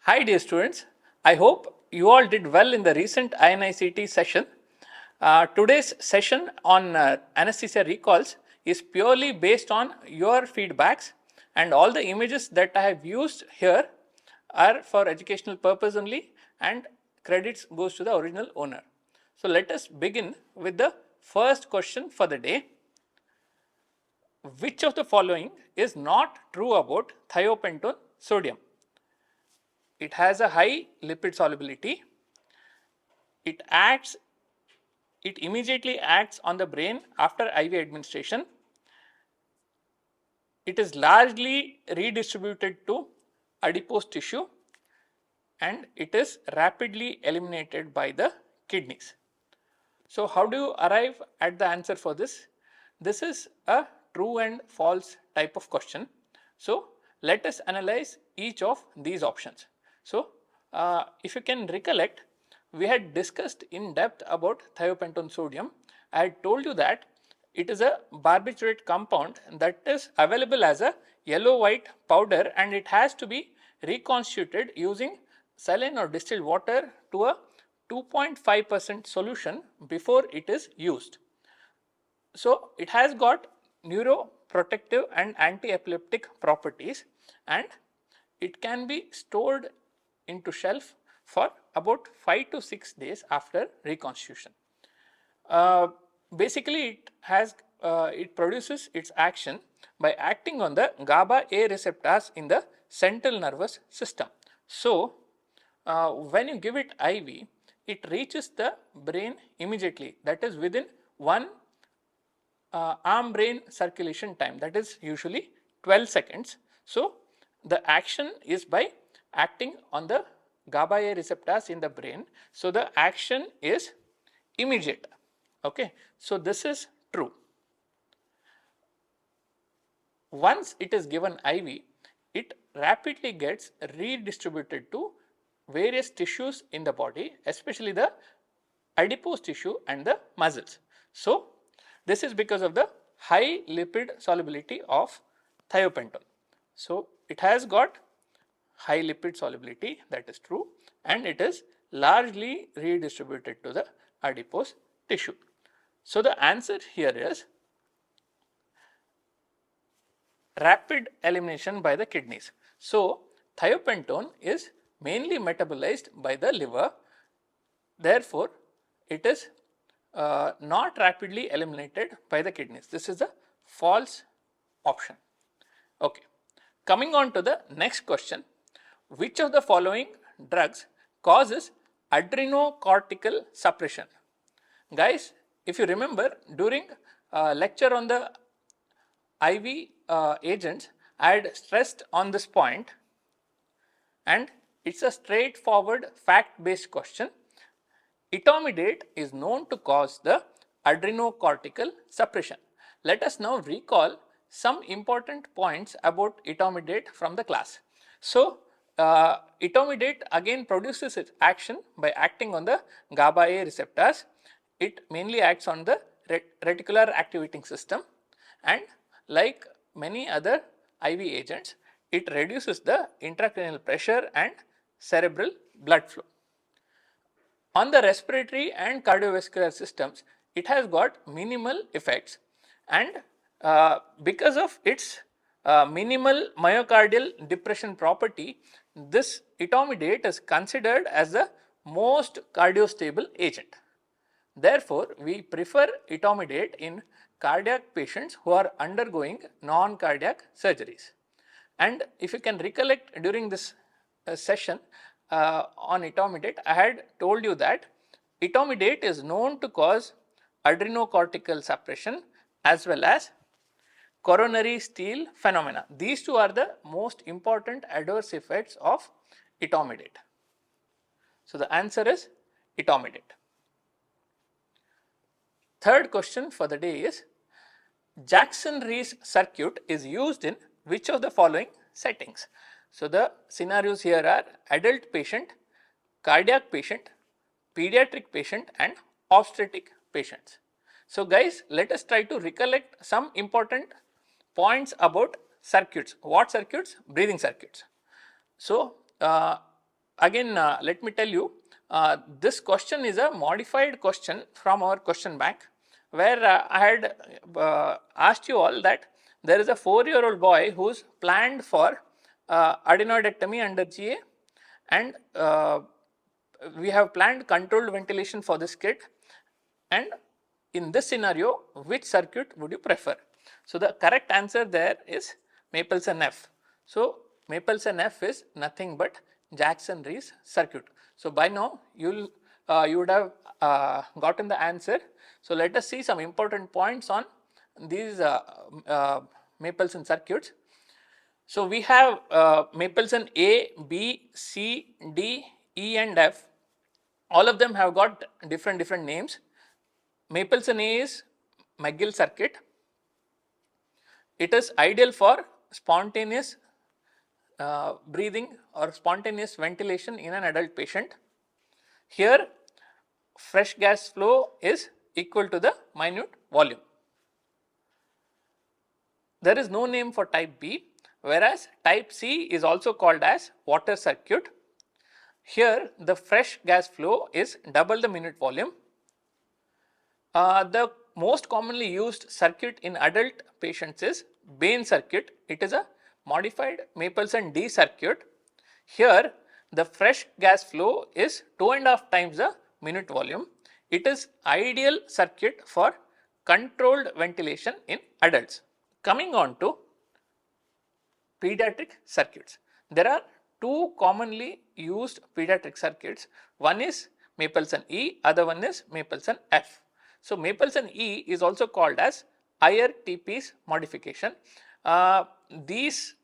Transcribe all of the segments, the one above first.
Hi dear students, I hope you all did well in the recent INI-CET session. Today's session on anesthesia recalls is purely based on your feedbacks, and all the images that I have used here are for educational purpose only, and credits goes to the original owner. So let us begin with the first question for the day. Which of the following is not true about thiopentone sodium? It has a high lipid solubility. It immediately acts on the brain after IV administration. It is largely redistributed to adipose tissue, and it is rapidly eliminated by the kidneys. So how do you arrive at the answer for this? This is a true and false type of question. So let us analyze each of these options. So if you can recollect, we had discussed in depth about thiopentone sodium. I had told you that it is a barbiturate compound that is available as a yellow white powder, and it has to be reconstituted using saline or distilled water to a 2.5% solution before it is used. So it has got neuroprotective and anti-epileptic properties, and it can be stored into shelf for about 5 to 6 days after reconstitution. Basically it produces its action by acting on the GABA A receptors in the central nervous system. So when you give it IV, it reaches the brain immediately, that is within one arm brain circulation time, that is usually 12 seconds. So the action is by acting on the GABA A receptors in the brain. So the action is immediate. Okay, so this is true. Once it is given IV, it rapidly gets redistributed to various tissues in the body, especially the adipose tissue and the muscles. So this is because of the high lipid solubility of thiopentone. So it has got high lipid solubility, that is true, and it is largely redistributed to the adipose tissue. So the answer here is rapid elimination by the kidneys. So thiopentone is mainly metabolized by the liver, therefore it is not rapidly eliminated by the kidneys. This is a false option. Okay. Coming on to the next question, which of the following drugs causes adrenocortical suppression? Guys, if you remember, during lecture on the IV agents, I had stressed on this point, and it's a straightforward fact-based question. Etomidate is known to cause the adrenocortical suppression. Let us now recall some important points about etomidate from the class. So etomidate again produces its action by acting on the GABA A receptors. It mainly acts on the reticular activating system, and like many other IV agents, it reduces the intracranial pressure and cerebral blood flow. On the respiratory and cardiovascular systems, it has got minimal effects, and because of its minimal myocardial depression property, this etomidate is considered as the most cardiostable agent. Therefore, we prefer etomidate in cardiac patients who are undergoing non-cardiac surgeries. And if you can recollect, during this session on etomidate, I had told you that etomidate is known to cause adrenocortical suppression as well as coronary steal phenomena. These two are the most important adverse effects of etomidate. So the answer is etomidate. Third question for the day is, Jackson-Rees circuit is used in which of the following settings? So the scenarios here are adult patient, cardiac patient, pediatric patient, and obstetric patients. So guys, let us try to recollect some important points about circuits. What circuits? Breathing circuits. So again let me tell you, this question is a modified question from our question bank, where I had asked you all that there is a 4-year-old boy who's planned for adenoidectomy under GA, and we have planned controlled ventilation for this kid, and in this scenario which circuit would you prefer? So the correct answer there is Mapleson F. So Mapleson F is nothing but Jackson-Rees circuit. So by now you would have gotten the answer. So let us see some important points on these Mapleson circuits. So we have Mapleson A, B, C, D, E and F. All of them have got different names. Mapleson A is McGill circuit. It is ideal for spontaneous breathing or spontaneous ventilation in an adult patient. Here fresh gas flow is equal to the minute volume. There is no name for type B, whereas type C is also called as water circuit. Here the fresh gas flow is double the minute volume. The most commonly used circuit in adult patients is Bain circuit. It is a modified Mapleson D circuit. Here the fresh gas flow is 2.5 times the minute volume. It is ideal circuit for controlled ventilation in adults. Coming on to pediatric circuits. There are two commonly used pediatric circuits. One is Mapleson E, other one is Mapleson F. So Mapleson E is also called as IR-TP's modification. These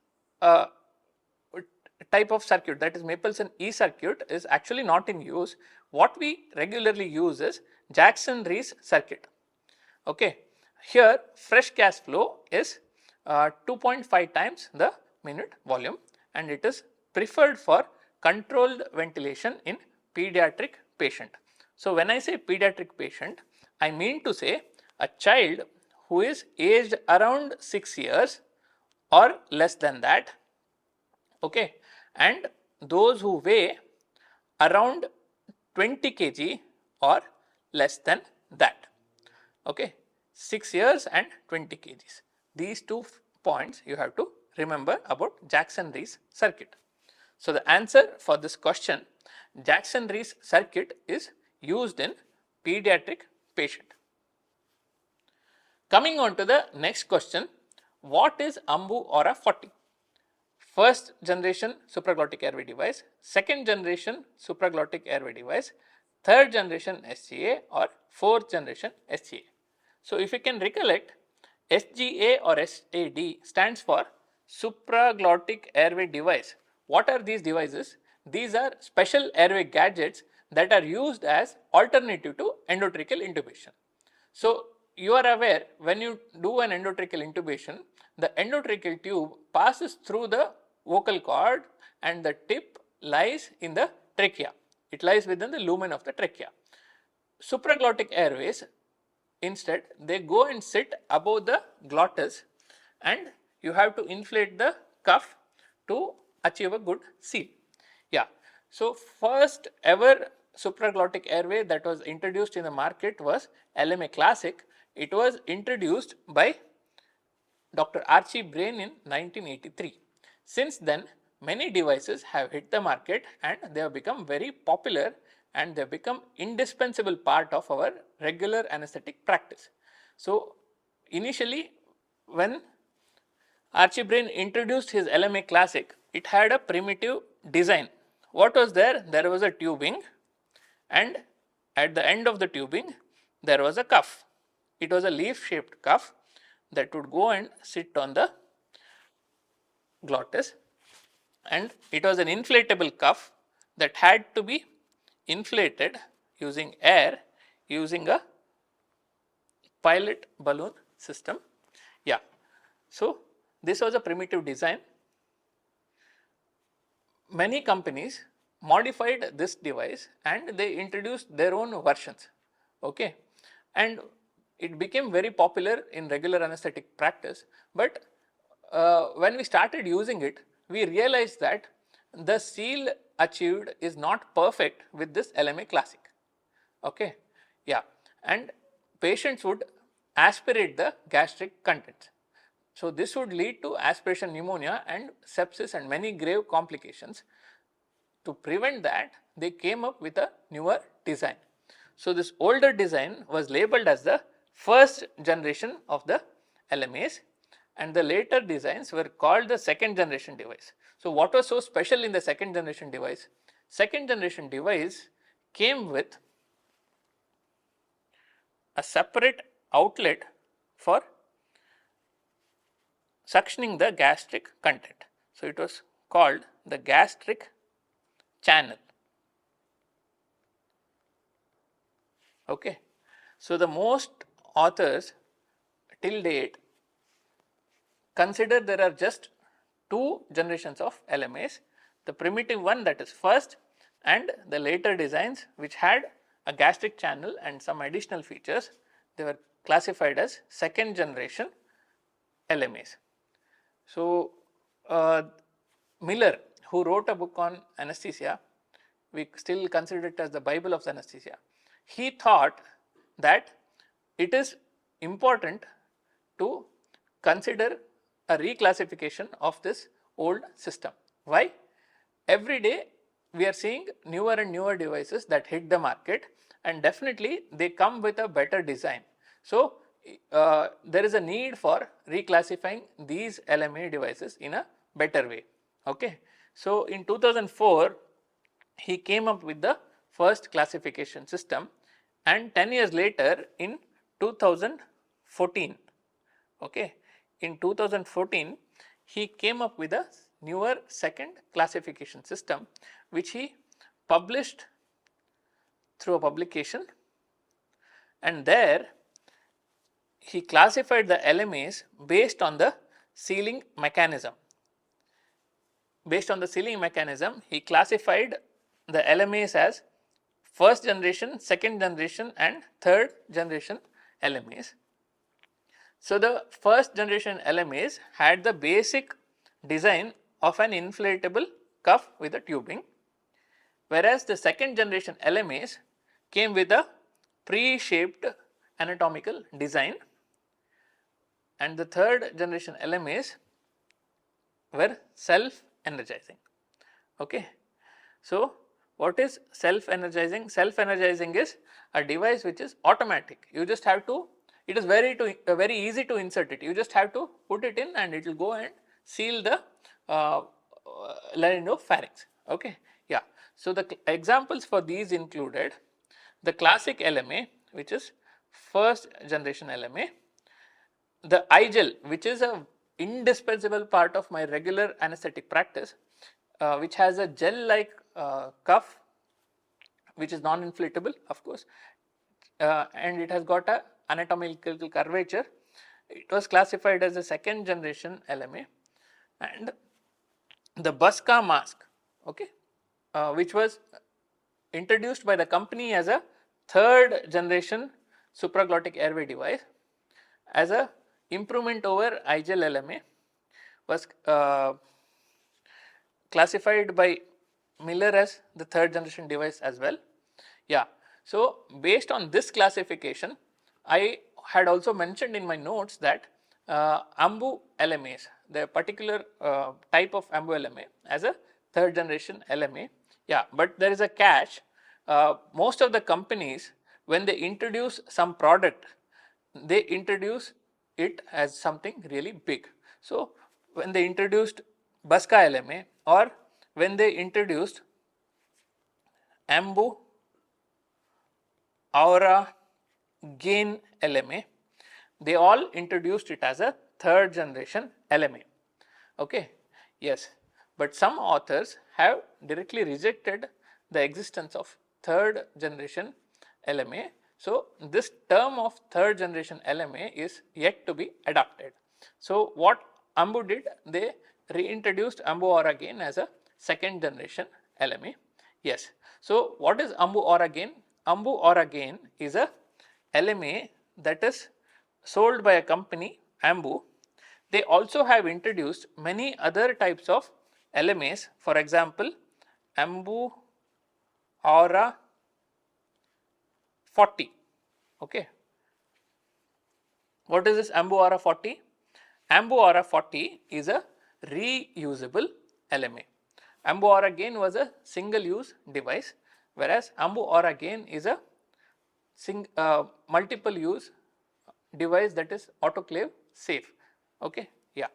type of circuit, that is Mapleson E circuit, is actually not in use. What we regularly use is Jackson-Rees circuit. Okay. Here fresh gas flow is 2.5 times the minute volume, and it is preferred for controlled ventilation in pediatric patient. So when I say pediatric patient, I mean to say a child who is aged around 6 years or less than that, okay, and those who weigh around 20 kg or less than that, okay, 6 years and 20 kgs. These 2 points you have to remember about Jackson-Rees circuit. So the answer for this question, Jackson-Rees circuit, is used in pediatric patient. Coming on to the next question, what is AMBU Aura 40? First generation supraglottic airway device, second generation supraglottic airway device, third generation SGA, or fourth generation SGA. So if you can recollect, SGA or SAD stands for supraglottic airway device. What are these devices? These are special airway gadgets that are used as alternative to endotracheal intubation. So you are aware, when you do an endotracheal intubation, the endotracheal tube passes through the vocal cord and the tip lies in the trachea. It lies within the lumen of the trachea. Supraglottic airways, instead, they go and sit above the glottis, and you have to inflate the cuff to achieve a good seal. Yeah. So first ever supraglottic airway that was introduced in the market was LMA Classic. It was introduced by Dr. Archie Brain in 1983. Since then, many devices have hit the market and they have become very popular, and they have become indispensable part of our regular anesthetic practice. So initially, when Archie Brain introduced his LMA Classic, it had a primitive design. What was there? There was a tubing, and at the end of the tubing there was a cuff. It was a leaf shaped cuff that would go and sit on the glottis, and it was an inflatable cuff that had to be inflated using air, using a pilot balloon system. Yeah. So this was a primitive design. Many companies modified this device and they introduced their own versions, okay, and it became very popular in regular anesthetic practice. But when we started using it, we realized that the seal achieved is not perfect with this LMA classic. Okay. Yeah, and patients would aspirate the gastric contents. So, this would lead to aspiration pneumonia and sepsis and many grave complications. To prevent that, they came up with a newer design. So, this older design was labeled as the first generation of the LMAs, and the later designs were called the second generation device. So, what was so special in the second generation device? Second generation device came with a separate outlet for suctioning the gastric content. So, it was called the gastric channel. Okay. So, the most authors till date consider there are just two generations of LMAs, the primitive one, that is first, and the later designs which had a gastric channel and some additional features, they were classified as second generation LMAs. So, Miller, who wrote a book on anesthesia, we still consider it as the Bible of the anesthesia. He thought that it is important to consider a reclassification of this old system. Why? Every day we are seeing newer and newer devices that hit the market, and definitely they come with a better design. So, there is a need for reclassifying these LMA devices in a better way. Okay. So, in 2004 he came up with the first classification system, and 10 years later in 2014, okay, in 2014 he came up with a newer second classification system which he published through a publication, and there he classified the LMAs based on the sealing mechanism. Based on the sealing mechanism, he classified the LMAs as first generation, second generation and third generation LMAs. So, the first generation LMAs had the basic design of an inflatable cuff with a tubing, whereas the second generation LMAs came with a pre-shaped anatomical design, and the third generation LMAs were self-energizing. Okay. So, what is self-energizing? Self-energizing is a device which is automatic. You just have to, it is very easy to insert it. You just have to put it in and it will go and seal the laryngopharynx. Okay. Yeah. So, the examples for these included the classic LMA, which is first generation LMA, the I-gel, which is a indispensable part of my regular anesthetic practice, which has a gel like cuff which is non-inflatable, of course, and it has got a anatomical curvature. It was classified as a second generation LMA, and the Buska mask, okay, which was introduced by the company as a third generation supraglottic airway device as a improvement over I-gel LMA, was classified by Miller as the third generation device as well. Yeah. So, based on this classification, I had also mentioned in my notes that AMBU LMAs, the particular type of AMBU LMA as a third generation LMA. Yeah, but there is a catch. Most of the companies, when they introduce some product, they introduce it as something really big. So, when they introduced Buska LMA, or when they introduced AMBU Aura Gain LMA, they all introduced it as a third generation LMA. Okay. Yes, but some authors have directly rejected the existence of third generation LMA. So, this term of third generation LMA is yet to be adopted. So, what AMBU did, they reintroduced AMBU Aura Gain as a second generation LMA. Yes. So, what is AMBU Aura Gain? AMBU Aura Gain is a LMA that is sold by a company, AMBU. They also have introduced many other types of LMAs. For example, Ambu Aura 40. Okay. What is this Ambu Aura 40? Ambu Aura 40 is a reusable LMA. Ambu Aura Gain was a single use device, whereas Ambu Aura Gain is a multiple use device that is autoclave safe. Okay. Yeah.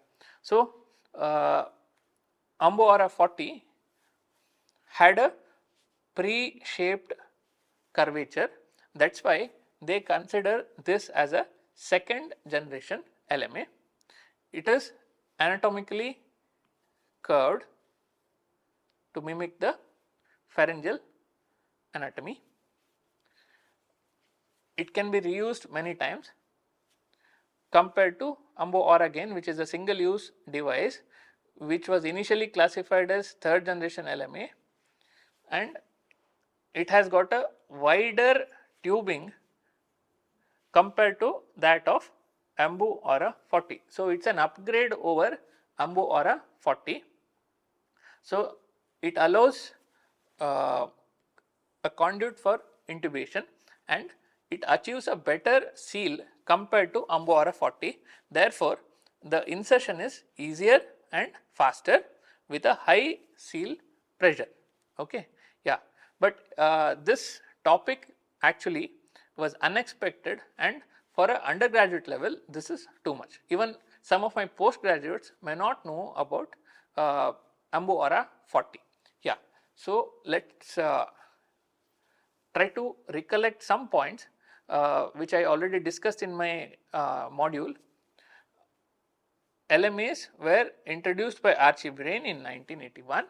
So, Ambu Aura 40 had a pre-shaped curvature, that is why they consider this as a second generation LMA. It is anatomically curved to mimic the pharyngeal anatomy. It can be reused many times compared to Ambu Aura Gain, which is a single use device which was initially classified as third generation LMA, and it has got a wider tubing compared to that of Ambu Aura 40. So, it is an upgrade over Ambu Aura 40. So, it allows a conduit for intubation and it achieves a better seal compared to Ambu Aura 40. Therefore, the insertion is easier and faster with a high seal pressure. Okay. Yeah, but this topic actually was unexpected, and for an undergraduate level this is too much. Even some of my postgraduates may not know about Ambu Aura 40. Yeah. So, let us try to recollect some points which I already discussed in my module. LMAs were introduced by Archie Brain in 1981.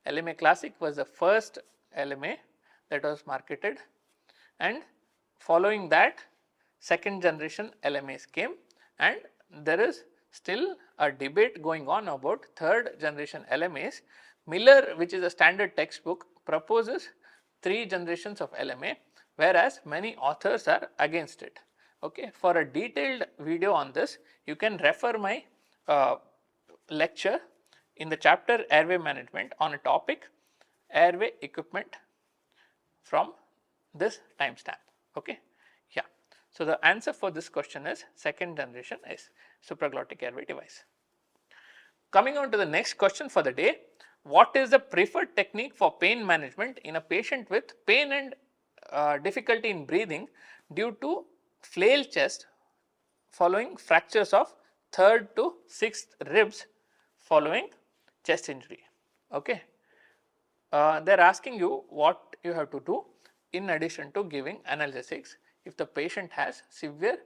LMA Classic was the first LMA that was marketed, and following that second generation LMAs came, and there is still a debate going on about third generation LMAs. Miller, which is a standard textbook, proposes 3 generations of LMA, whereas many authors are against it. Okay. For a detailed video on this, you can refer my lecture in the chapter airway management on a topic airway equipment from this timestamp. Okay. Yeah. So, the answer for this question is second generation is supraglottic airway device. Coming on to the next question for the day, what is the preferred technique for pain management in a patient with pain and difficulty in breathing due to flail chest following fractures of 3rd to 6th ribs following chest injury? Okay. They are asking you what you have to do in addition to giving analgesics if the patient has severe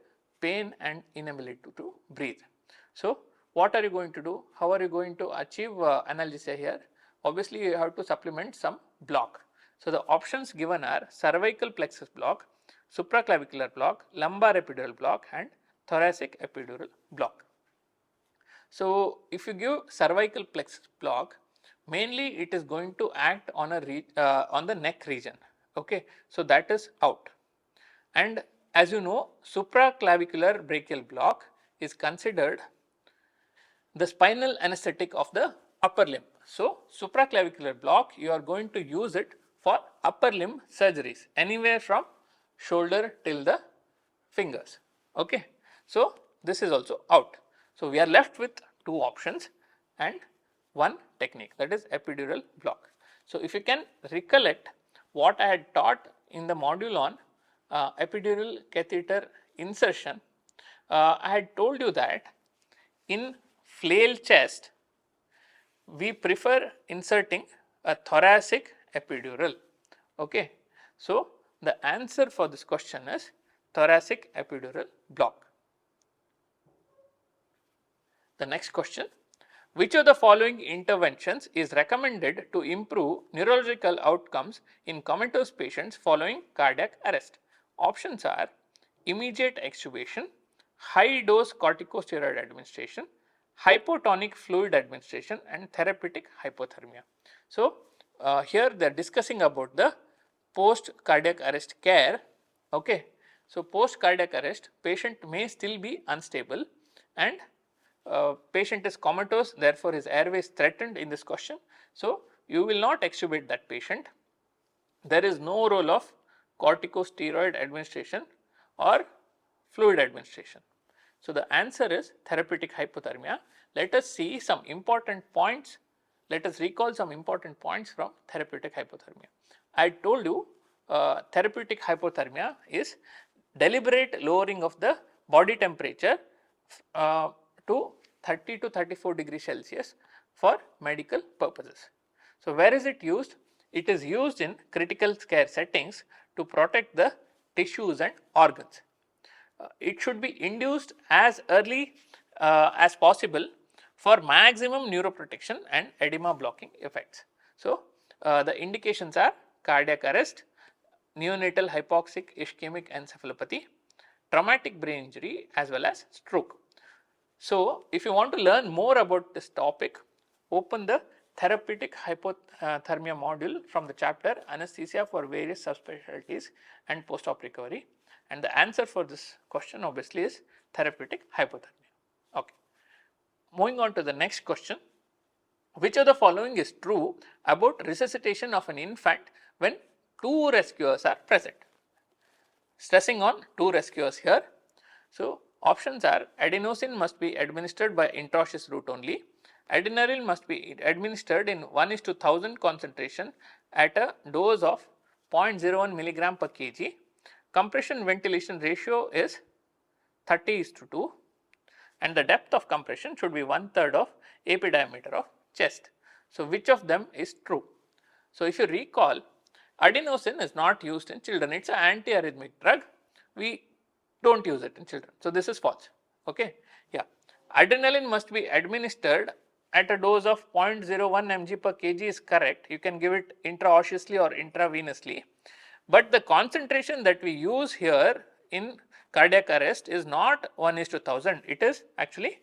pain and inability to breathe. So, what are you going to do? How are you going to achieve analgesia here? Obviously, you have to supplement some block. So, the options given are cervical plexus block, supraclavicular block, lumbar epidural block and thoracic epidural block. So, if you give cervical plexus block, mainly it is going to act on a on the neck region. Okay. So, that is out, and as you know, supraclavicular brachial block is considered the spinal anesthetic of the upper limb. So, supraclavicular block, you are going to use it for upper limb surgeries anywhere from shoulder till the fingers. Okay. So, this is also out. So, we are left with 2 options and 1 technique, that is epidural block. So, if you can recollect what I had taught in the module on epidural catheter insertion, I had told you that in flail chest we prefer inserting a thoracic epidural. Okay. So, the answer for this question is thoracic epidural block. The next question, which of the following interventions is recommended to improve neurological outcomes in comatose patients following cardiac arrest? Options are immediate extubation, high dose corticosteroid administration, hypotonic fluid administration and therapeutic hypothermia. So, here they are discussing about the post cardiac arrest care. Okay. So, post cardiac arrest patient may still be unstable and patient is comatose, therefore, his airway is threatened in this question. So, you will not extubate that patient. There is no role of corticosteroid administration or fluid administration. So, the answer is therapeutic hypothermia. Let us see some important points. Let us recall some important points from therapeutic hypothermia. I told you therapeutic hypothermia is deliberate lowering of the body temperature to 30 to 34 degrees Celsius for medical purposes. So, where is it used? It is used in critical care settings to protect the tissues and organs. It should be induced as early as possible for maximum neuroprotection and edema blocking effects. So, the indications are cardiac arrest, neonatal hypoxic ischemic encephalopathy, traumatic brain injury as well as stroke. So, if you want to learn more about this topic, open the therapeutic hypothermia module from the chapter Anesthesia for various subspecialties and post-op recovery, and the answer for this question obviously is therapeutic hypothermia. Okay. Moving on to the next question, which of the following is true about resuscitation of an infant when two rescuers are present? Stressing on two rescuers here. So, options are adenosine must be administered by intraosseous route only, adrenaline must be administered in 1:1000 concentration at a dose of 0.01 milligram per kg, compression ventilation ratio is 30:2 and the depth of compression should be 1/3 of AP diameter of chest. So, which of them is true? So, if you recall, adenosine is not used in children, it is an antiarrhythmic drug, we do not use it in children. So, this is false. Okay. Yeah. Adrenaline must be administered at a dose of 0.01 mg per kg is correct, you can give it intraosseously or intravenously, but the concentration that we use here in cardiac arrest is not 1:1000, it is actually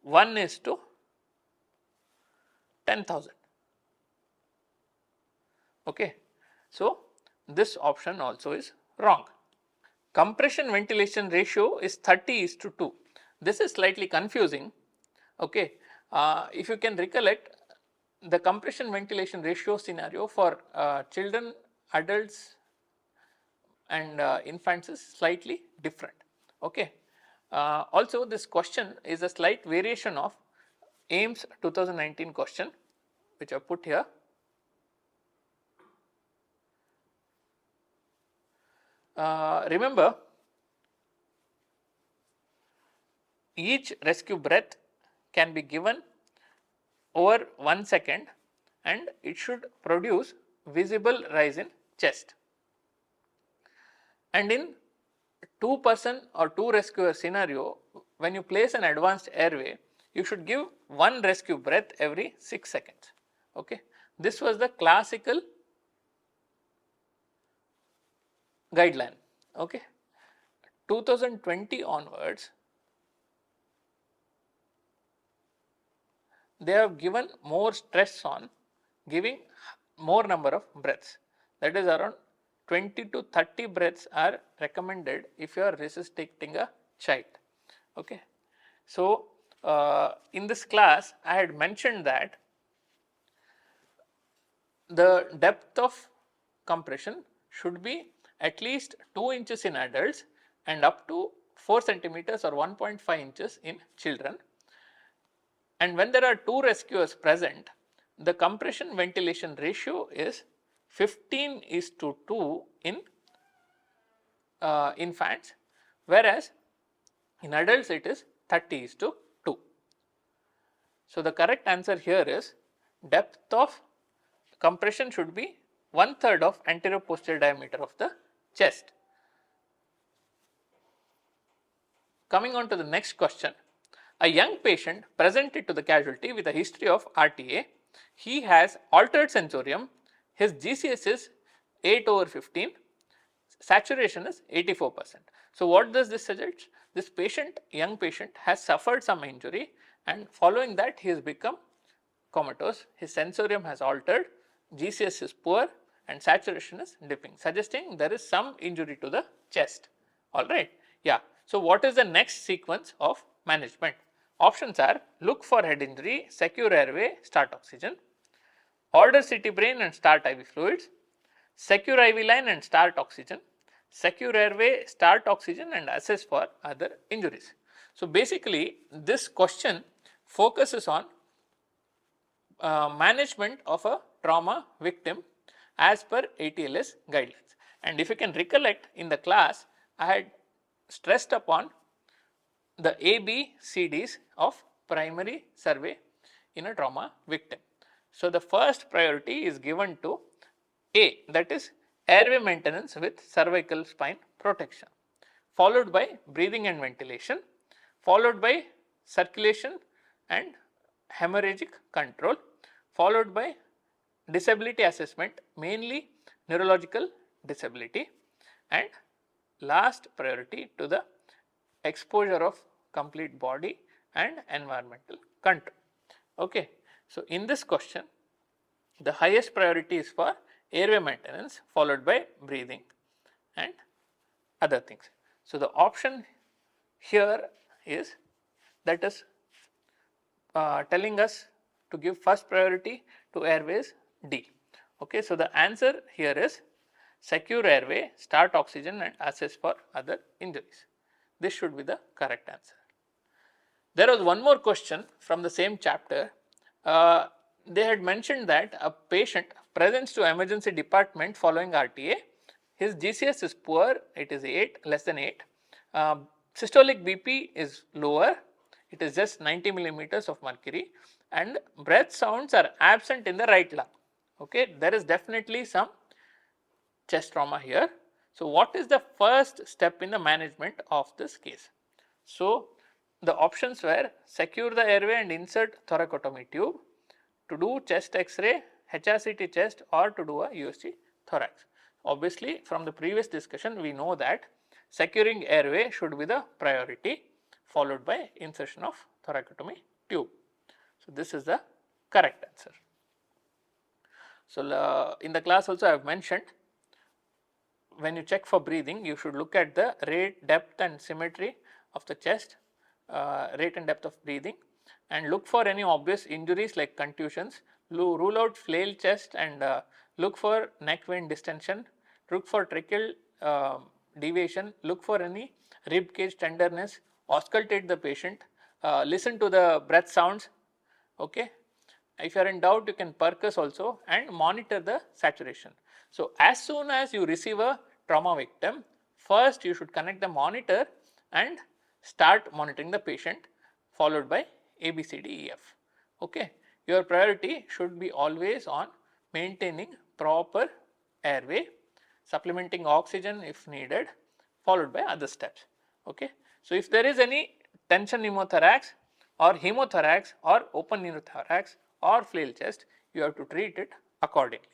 1:10,000. Okay. So, this option also is wrong. Compression ventilation ratio is 30:2. This is slightly confusing. Okay. If you can recollect, the compression ventilation ratio scenario for children, adults and infants is slightly different. Okay. Also, this question is a slight variation of AIIMS 2019 question, which I put here. Remember, each rescue breath can be given over 1 second and it should produce visible rise in chest. And in 2-person or 2 rescuer scenario, when you place an advanced airway, you should give 1 rescue breath every 6 seconds. Okay. This was the classical guideline. Okay. 2020 onwards, they have given more stress on giving more number of breaths, that is around 20 to 30 breaths are recommended if you are resuscitating a child. Okay. So, in this class I had mentioned that the depth of compression should be at least 2 inches in adults and up to 4 centimeters or 1.5 inches in children. And when there are 2 rescuers present, the compression ventilation ratio is 15:2 in infants, whereas in adults it is 30:2. So, the correct answer here is depth of compression should be 1/3 of anterior posterior diameter of the chest. Coming on to the next question, a young patient presented to the casualty with a history of RTA. He has altered sensorium, his GCS is 8/15, saturation is 84%. So, what does this suggest? This patient, young patient, has suffered some injury and following that he has become comatose, his sensorium has altered, GCS is poor and saturation is dipping, suggesting there is some injury to the chest. Alright. Yeah. So, what is the next sequence of management? Options are look for head injury, secure airway, start oxygen. order CT brain and start IV fluids, secure IV line and start oxygen, secure airway, start oxygen and assess for other injuries. So, basically this question focuses on management of a trauma victim as per ATLS guidelines. And if you can recollect, in the class I had stressed upon the ABCDs of primary survey in a trauma victim. So, the first priority is given to A, that is airway maintenance with cervical spine protection, followed by breathing and ventilation, followed by circulation and hemorrhagic control, followed by disability assessment, mainly neurological disability, and last priority to the exposure of complete body and environmental control. Okay. So, in this question the highest priority is for airway maintenance, followed by breathing and other things. So, the option here is, that is telling us to give first priority to airways, D. Okay. So, the answer here is secure airway, start oxygen and assess for other injuries. This should be the correct answer. There was one more question from the same chapter. They had mentioned that a patient presents to emergency department following RTA, his GCS is poor, it is 8, less than 8, systolic BP is lower, it is just 90 millimeters of mercury, and breath sounds are absent in the right lung. Okay. There is definitely some chest trauma here. So, what is the first step in the management of this case? So, the options were secure the airway and insert thoracotomy tube, to do chest X-ray, HRCT chest, or to do a USG thorax. Obviously, from the previous discussion we know that securing airway should be the priority, followed by insertion of thoracotomy tube. So, this is the correct answer. So, in the class also I have mentioned, when you check for breathing you should look at the rate, depth and symmetry of the chest, rate and depth of breathing, and look for any obvious injuries like contusions, rule out flail chest and look for neck vein distension, look for tracheal deviation, look for any rib cage tenderness, auscultate the patient, listen to the breath sounds. Okay. If you are in doubt you can percuss also and monitor the saturation. So, as soon as you receive a trauma victim, first you should connect the monitor and start monitoring the patient, followed by ABCDEF. Okay. Your priority should be always on maintaining proper airway, supplementing oxygen if needed, followed by other steps. Okay. So, if there is any tension pneumothorax or hemothorax or open pneumothorax or flail chest, you have to treat it accordingly.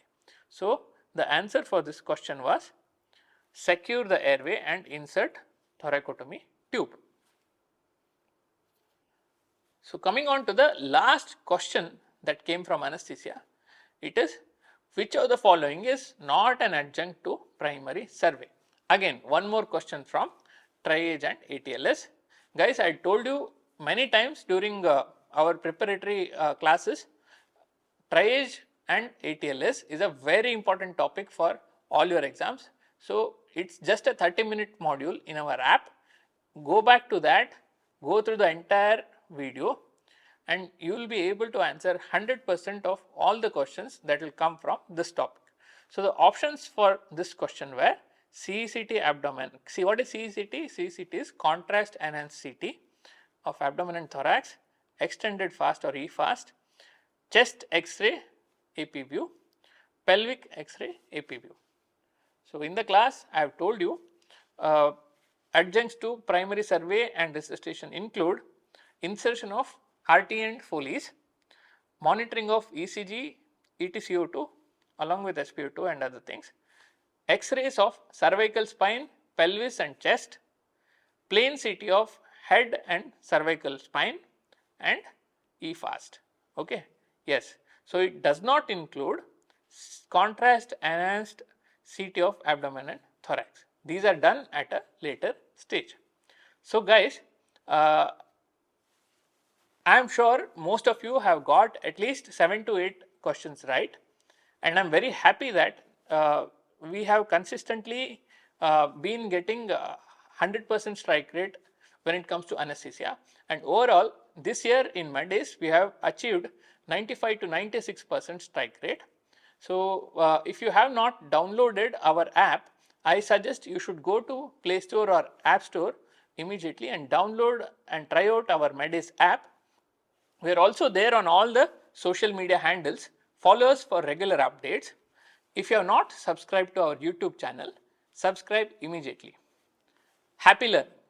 So, the answer for this question was secure the airway and insert thoracotomy tube. So, coming on to the last question that came from anesthesia, it is which of the following is not an adjunct to primary survey. Again, one more question from triage and ATLS. Guys, I told you many times during our preparatory classes, triage and ATLS is a very important topic for all your exams. So, it is just a 30-minute module in our app. Go back to that, go through the entire video and you will be able to answer 100% of all the questions that will come from this topic. So, the options for this question were CECT abdomen. See, what is CECT? CECT is contrast enhanced CT of abdomen and thorax, extended fast or E-fast, chest X-ray AP view, pelvic X-ray AP view. So, in the class I have told you adjuncts to primary survey and resuscitation include insertion of RT and Foley's, monitoring of ECG, ETCO2 along with SpO2 and other things, X-rays of cervical spine, pelvis and chest, plain CT of head and cervical spine and E-fast. Okay. Yes. So, it does not include contrast enhanced CT of abdomen and thorax. These are done at a later stage. So, guys, I am sure most of you have got at least 7 to 8 questions right. and I'm very happy that we have consistently been getting 100% strike rate when it comes to anesthesia, and overall this year in MedAce we have achieved 95 to 96% strike rate. So if you have not downloaded our app, I suggest you should go to Play Store or App Store immediately and download and try out our MedAce app. We are also there on all the social media handles. Follow us for regular updates. If you have not subscribed to our YouTube channel, subscribe immediately. Happy learning.